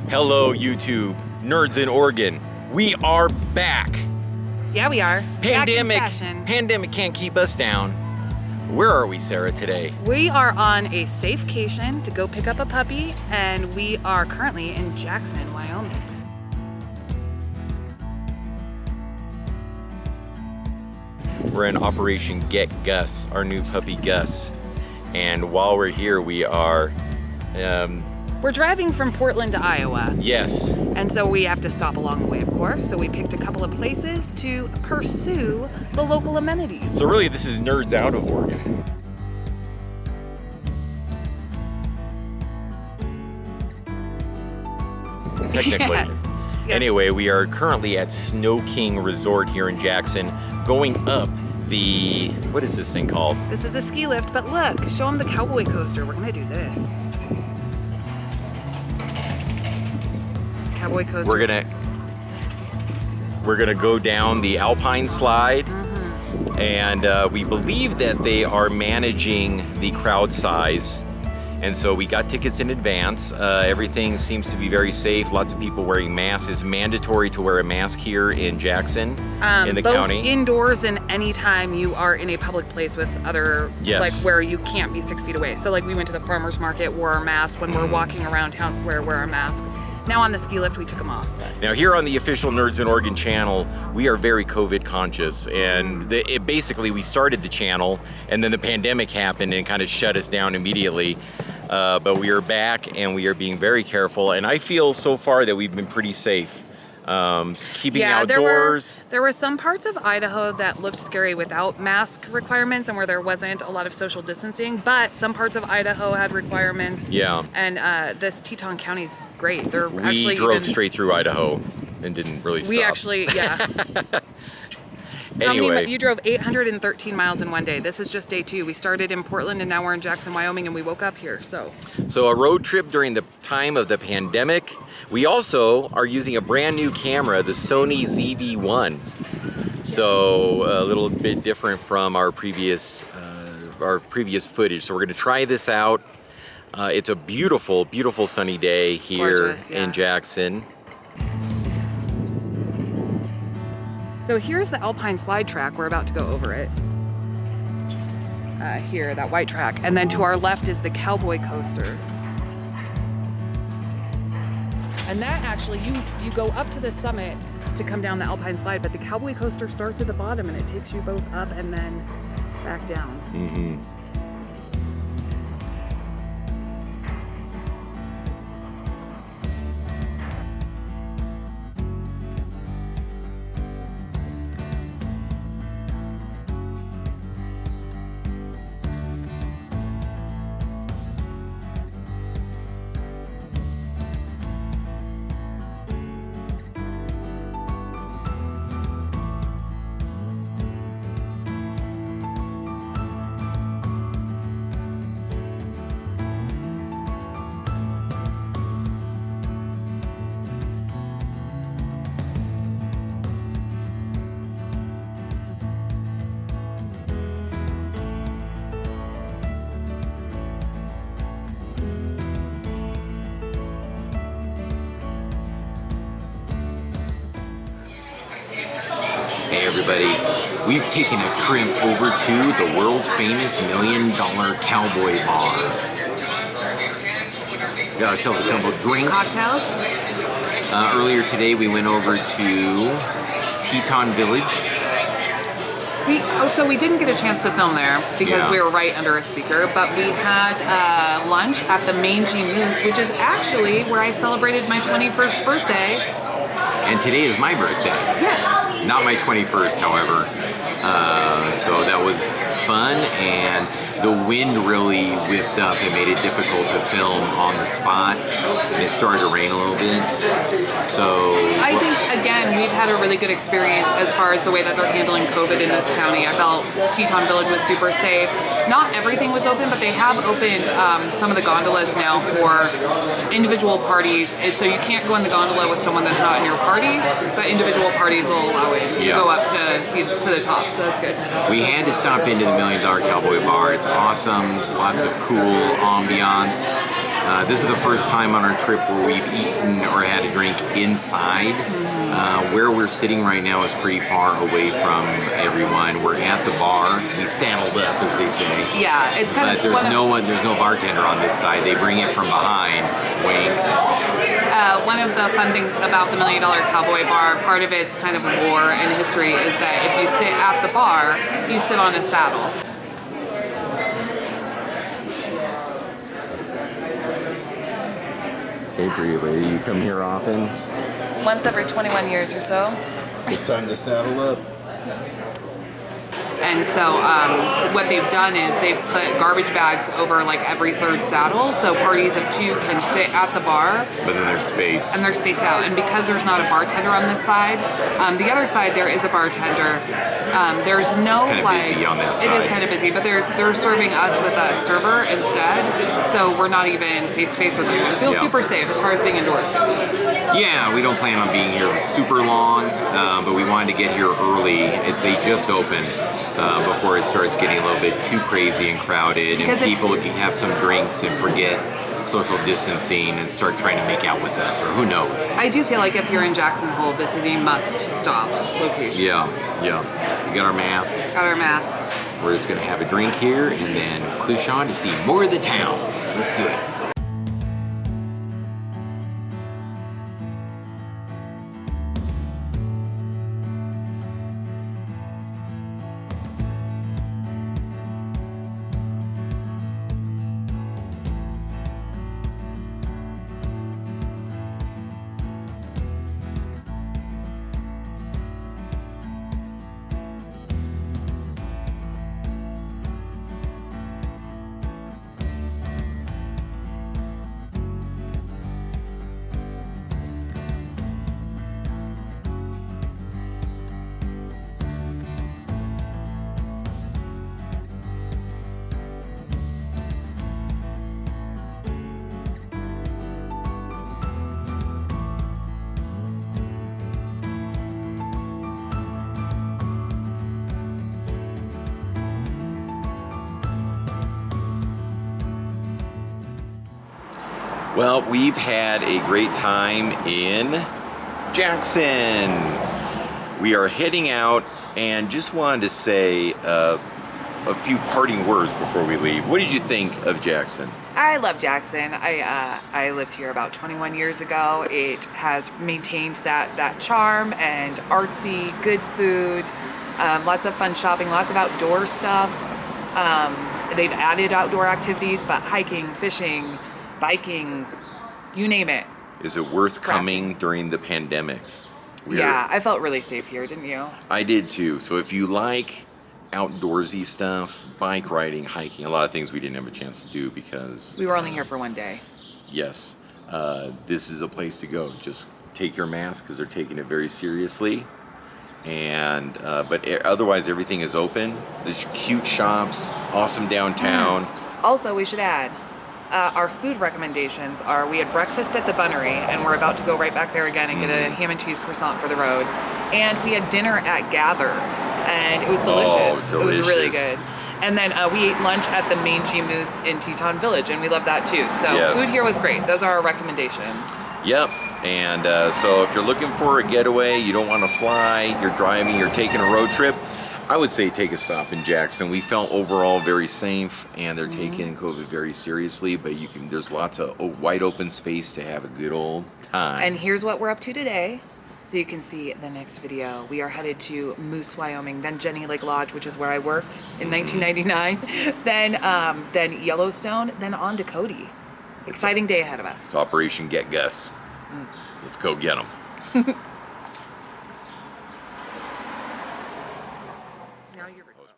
Hello, YouTube. Nerds in Oregon. We are back. Yeah, we are. Pandemic can't keep us down. Where are we, Sarah, today? We are on a safecation to go pick up a puppy, and we are currently in Jackson, Wyoming. We're in Operation Get Gus, our new puppy Gus. And while we're here, we are... We're driving from Portland to Iowa. Yes. And so we have to stop along the way, of course. So we picked a couple of places to pursue the local amenities. So really, this is Nerds Out of Oregon. Technically. Yes. Anyway, we are currently at Snow King Resort here in Jackson, going up the... What is this thing called? This is a ski lift, but look, show them the Cowboy coaster. We're gonna do this. Cowboy coaster. We're gonna go down the Alpine slide, and we believe that they are managing the crowd size, and so we got tickets in advance. Everything seems to be very safe. Lots of people wearing masks. It's mandatory to wear a mask here in Jackson, in the both county. Indoors and anytime you are in a public place with other, Yes. like where you can't be 6 feet away. So like we went to the farmer's market, wore our mask. When we're walking around town square, wear our mask. Now on the ski lift, we took them off. Now here on the official Nerds in Oregon channel, we are very COVID conscious, and basically we started the channel, and then the pandemic happened and kind of shut us down immediately. But we are back, and we are being very careful, and I feel so far that we've been pretty safe. Keeping outdoors. There were some parts of Idaho that looked scary without mask requirements and where there wasn't a lot of social distancing, but some parts of Idaho had requirements. Yeah. And this Teton County's great. We drove straight through Idaho and didn't really stop. We actually, yeah. Anyway. You drove 813 miles in one day. This is just day 2. We started in Portland and now we're in Jackson, Wyoming, and we woke up here, so a road trip during the time of the pandemic. We also are using a brand new camera, the Sony ZV-1. So a little bit different from our previous footage. So we're gonna try this out. It's a beautiful, beautiful sunny day here. Gorgeous, yeah. In Jackson. So here's the Alpine slide track. We're about to go over it. Here, that white track. And then to our left is the Cowboy coaster. And that actually, you go up to the summit to come down the Alpine slide, but the Cowboy coaster starts at the bottom and it takes you both up and then back down. Mm-hmm. Hey everybody, we've taken a trip over to the world famous $1 Million Cowboy Bar. Got ourselves a couple of drinks. Cocktails? Earlier today we went over to Teton Village. So we didn't get a chance to film there because we were right under a speaker, but we had lunch at the Mangy Moose, which is actually where I celebrated my 21st birthday. And today is my birthday. Yeah. Not my 21st, however. So that was fun, and the wind really whipped up and made it difficult to film on the spot. And it started to rain a little bit. So I think, again, we've had a really good experience as far as the way that they're handling COVID in this county. I felt Teton Village was super safe. Not everything was open, but they have opened some of the gondolas now for individual parties. And so you can't go in the gondola with someone that's not in your party, but individual parties will allow it to go up to see to the top. So that's good. We had to stop into the $1 Million Cowboy Bar. It's awesome. Lots of cool ambiance. This is the first time on our trip where we've eaten or had a drink inside. Where we're sitting right now is pretty far away from everyone. We're at the bar. We saddled up, as they say. Yeah, it's kind but of. There's no bartender on this side. They bring it from behind. Wink. One of the fun things about the $1 Million Cowboy Bar, part of its kind of lore and history, is that if you sit at the bar, you sit on a saddle. Hey, Breely, you come here often? Once every 21 years or so. It's time to saddle up. And so what they've done is they've put garbage bags over like every third saddle, so parties of 2 can sit at the bar. But then there's space. And they're spaced out. And because there's not a bartender on this side, the other side there is a bartender. There's no it's kind of busy on that side. It is kind of busy, but they're serving us with a server instead, so we're not even face to face with them. It feels super safe as far as being indoors goes. Yeah, we don't plan on being here super long, but we wanted to get here early. They just opened. Before it starts getting a little bit too crazy and crowded, and people can have some drinks and forget social distancing and start trying to make out with us, or who knows. I do feel like if you're in Jackson Hole, this is a must-stop location. Yeah. We got our masks. Got our masks. We're just gonna have a drink here and then push on to see more of the town. Let's do it. Well, we've had a great time in Jackson. We are heading out and just wanted to say a few parting words before we leave. What did you think of Jackson? I love Jackson. I lived here about 21 years ago. It has maintained that charm and artsy, good food, lots of fun shopping, lots of outdoor stuff. They've added outdoor activities, but hiking, fishing, biking, you name it. Is it worth coming during the pandemic? Yeah, I felt really safe here, didn't you? I did too. So if you like outdoorsy stuff, bike riding, hiking, a lot of things we didn't have a chance to do because we were only here for one day. Yes, this is a place to go. Just take your mask because they're taking it very seriously. And but otherwise everything is open. There's cute shops, awesome downtown. Also, we should add our food recommendations are: we had breakfast at the Bunnery, and we're about to go right back there again and get a ham and cheese croissant for the road. And we had dinner at Gather, and it was delicious. Oh, it was really good. And then we ate lunch at the Mangy Moose in Teton Village, and we loved that too. So food here was great. Those are our recommendations. Yep. And so if you're looking for a getaway, you don't want to fly, you're driving, you're taking a road trip, I would say take a stop in Jackson. We felt overall very safe, and they're taking COVID very seriously, but there's lots of wide open space to have a good old time. And here's what we're up to today. So you can see the next video. We are headed to Moose, Wyoming, then Jenny Lake Lodge, which is where I worked in 1999, then Yellowstone, then on to Cody. Exciting day ahead of us. It's Operation Get Gus. Let's go get them. Now you're recording.